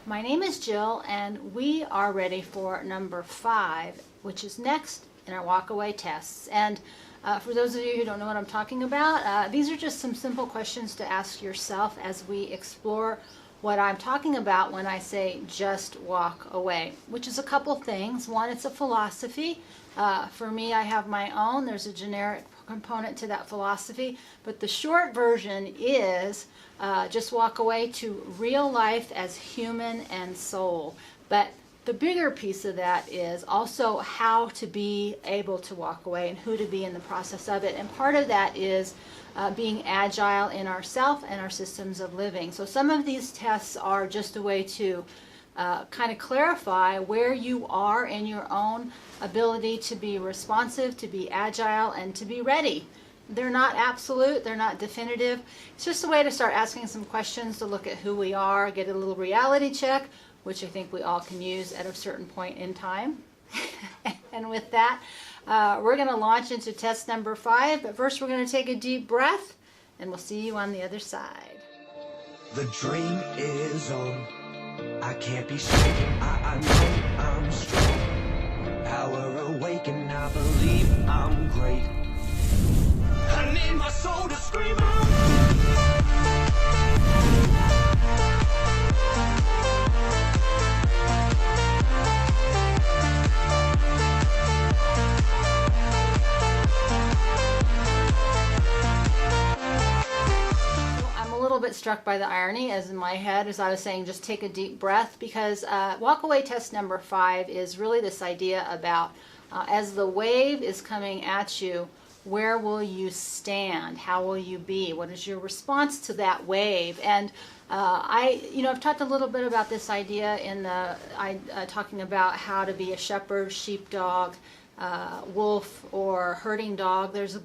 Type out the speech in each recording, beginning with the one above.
my name is Jill, and we are ready for number 5, which is next in our walk-away tests. And for those of you who don't know what I'm talking about, these are just some simple questions to ask yourself as we explore what I'm talking about when I say just walk away, which is a couple things. One, it's a philosophy. For me, I have my own. There's a generic component to that philosophy, but the short version is just walk away to real life as human and soul. But the bigger piece of that is also how to be able to walk away and who to be in the process of it. And part of that is being agile in ourself and our systems of living. So some of these tests are just a way to kind of clarify where you are in your own ability to be responsive, to be agile, and to be ready. They're not absolute, they're not definitive. It's just a way to start asking some questions to look at who we are, get a little reality check, which I think we all can use at a certain point in time. And with that, we're going to launch into test number 5, but first we're going to take a deep breath, and we'll see you on the other side. The dream is on. I can't be shaken. I know I'm strong. Power awakened. I believe I'm great. I need my soul to scream out. Bit struck by the irony as in my head as I was saying just take a deep breath, because walk-away test number 5 is really this idea about as the wave is coming at you, where will you stand? How will you be? What is your response to that wave? And I've talked a little bit about this idea in the talking about how to be a shepherd, sheepdog, wolf, or herding dog. There's a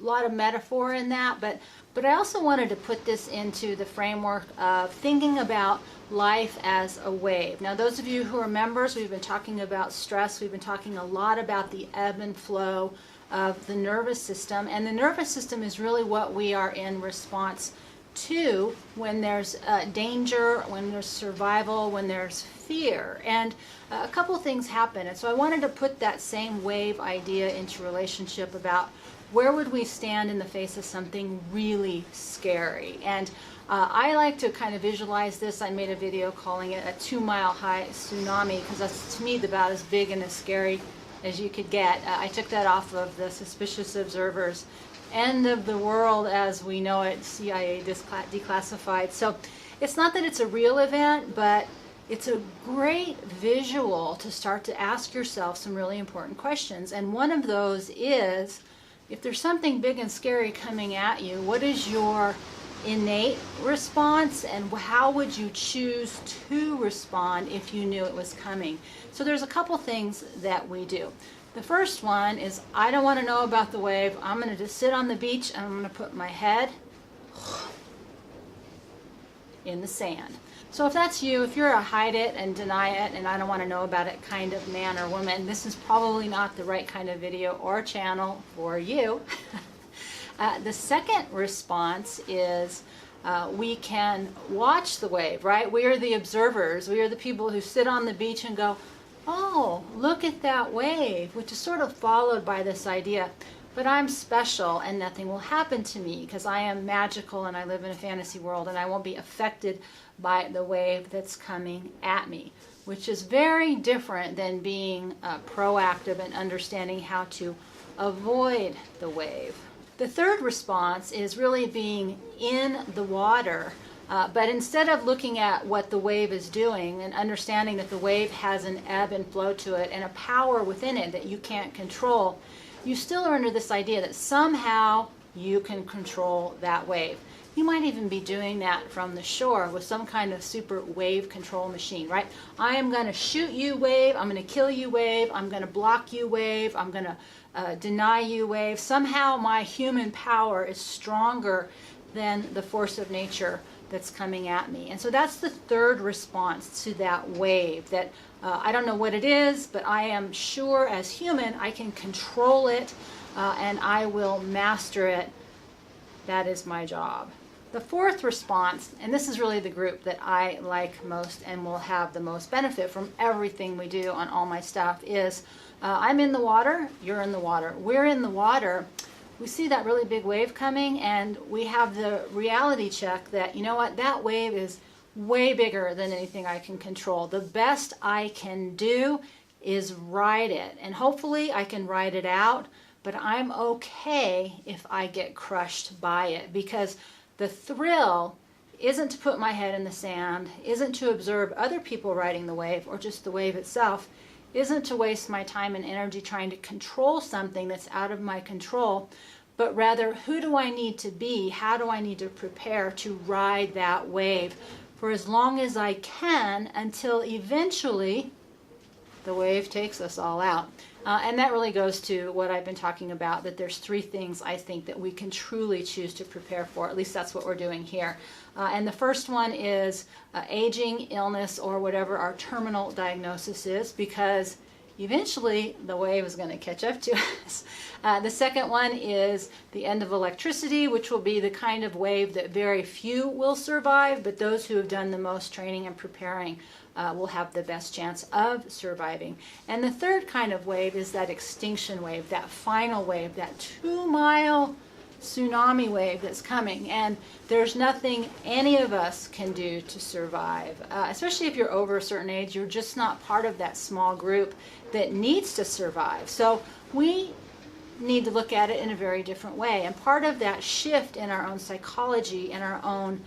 lot of metaphor in that, but I also wanted to put this into the framework of thinking about life as a wave. Now, those of you who are members, we've been talking about stress. We've been talking a lot about the ebb and flow of the nervous system, and the nervous system is really what we are in response to when there's danger, when there's survival, when there's fear. And a couple things happen, and so I wanted to put that same wave idea into relationship about where would we stand in the face of something really scary. And I like to kind of visualize this. I made a video calling it a 2-mile-high tsunami, because that's, to me, about as big and as scary as you could get. I took that off of the Suspicious Observer's End of the World as We Know It, CIA declassified. So it's not that it's a real event, but it's a great visual to start to ask yourself some really important questions. And one of those is, if there's something big and scary coming at you, what is your innate response, and how would you choose to respond if you knew it was coming? So there's a couple things that we do. The first one is, I don't want to know about the wave. I'm going to just sit on the beach and I'm going to put my head in the sand. So if that's you, if you're a hide it and deny it and I don't want to know about it kind of man or woman, this is probably not the right kind of video or channel for you. The second response is we can watch the wave, right? We are the observers. We are the people who sit on the beach and go, oh, look at that wave, which is sort of followed by this idea, but I'm special and nothing will happen to me because I am magical and I live in a fantasy world and I won't be affected by the wave that's coming at me, which is very different than being proactive and understanding how to avoid the wave. The third response is really being in the water, but instead of looking at what the wave is doing and understanding that the wave has an ebb and flow to it and a power within it that you can't control, you still are under this idea that somehow you can control that wave. You might even be doing that from the shore with some kind of super wave control machine, right? I am going to shoot you, wave. I'm going to kill you, wave. I'm going to block you, wave. I'm going to deny you, wave. Somehow my human power is stronger than the force of nature that's coming at me. And so that's the third response to that wave, that I don't know what it is, but I am sure as human I can control it and I will master it. That is my job. The fourth response, and this is really the group that I like most and will have the most benefit from everything we do on all my stuff, is I'm in the water, you're in the water, we're in the water. We see that really big wave coming, and we have the reality check that, you know what, that wave is way bigger than anything I can control. The best I can do is ride it, and hopefully I can ride it out, but I'm okay if I get crushed by it, because the thrill isn't to put my head in the sand, isn't to observe other people riding the wave or just the wave itself, isn't to waste my time and energy trying to control something that's out of my control, but rather, who do I need to be? How do I need to prepare to ride that wave for as long as I can, until eventually the wave takes us all out. And that really goes to what I've been talking about, that there's three things I think that we can truly choose to prepare for. At least that's what we're doing here. And the first one is aging, illness, or whatever our terminal diagnosis is, because eventually the wave is going to catch up to us. The second one is the end of electricity, which will be the kind of wave that very few will survive, but those who have done the most training and preparing will have the best chance of surviving. And the third kind of wave is that extinction wave, that final wave, that 2-mile tsunami wave that's coming, and there's nothing any of us can do to survive. Especially if you're over a certain age, you're just not part of that small group that needs to survive. So we need to look at it in a very different way, and part of that shift in our own psychology and our own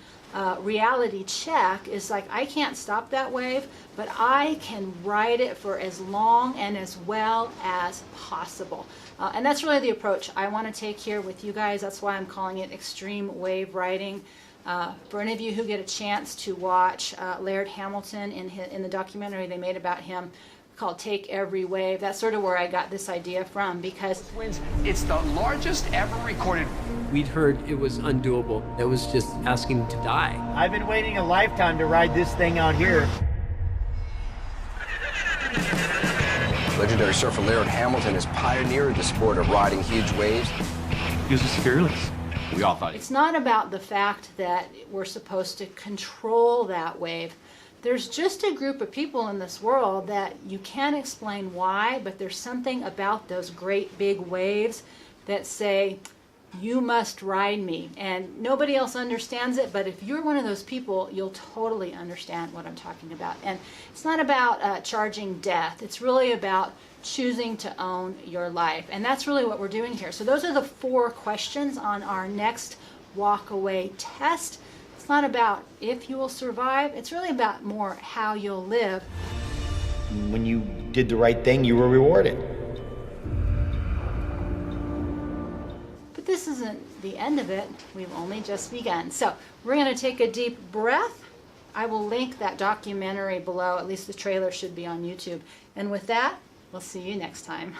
reality check is like, I can't stop that wave, but I can ride it for as long and as well as possible. And that's really the approach I want to take here with you guys. That's why I'm calling it extreme wave riding. For any of you who get a chance to watch Laird Hamilton in the documentary they made about him called Take Every Wave, that's sort of where I got this idea from, because it's the largest ever recorded. We'd heard it was undoable. It was just asking to die. I've been waiting a lifetime to ride this thing out here. Legendary surfer Laird Hamilton has pioneered the sport of riding huge waves. He was just fearless. We all thought it's not about the fact that we're supposed to control that wave. There's just a group of people in this world that you can't explain why, but there's something about those great big waves that say, you must ride me. And nobody else understands it, but if you're one of those people, you'll totally understand what I'm talking about. And it's not about charging death. It's really about choosing to own your life. And that's really what we're doing here. So those are the 4 questions on our next walk-away test. It's not about if you will survive. It's really about more how you'll live. When you did the right thing, you were rewarded. But this isn't the end of it. We've only just begun. So we're going to take a deep breath. I will link that documentary below. At least the trailer should be on YouTube. And with that, we'll see you next time.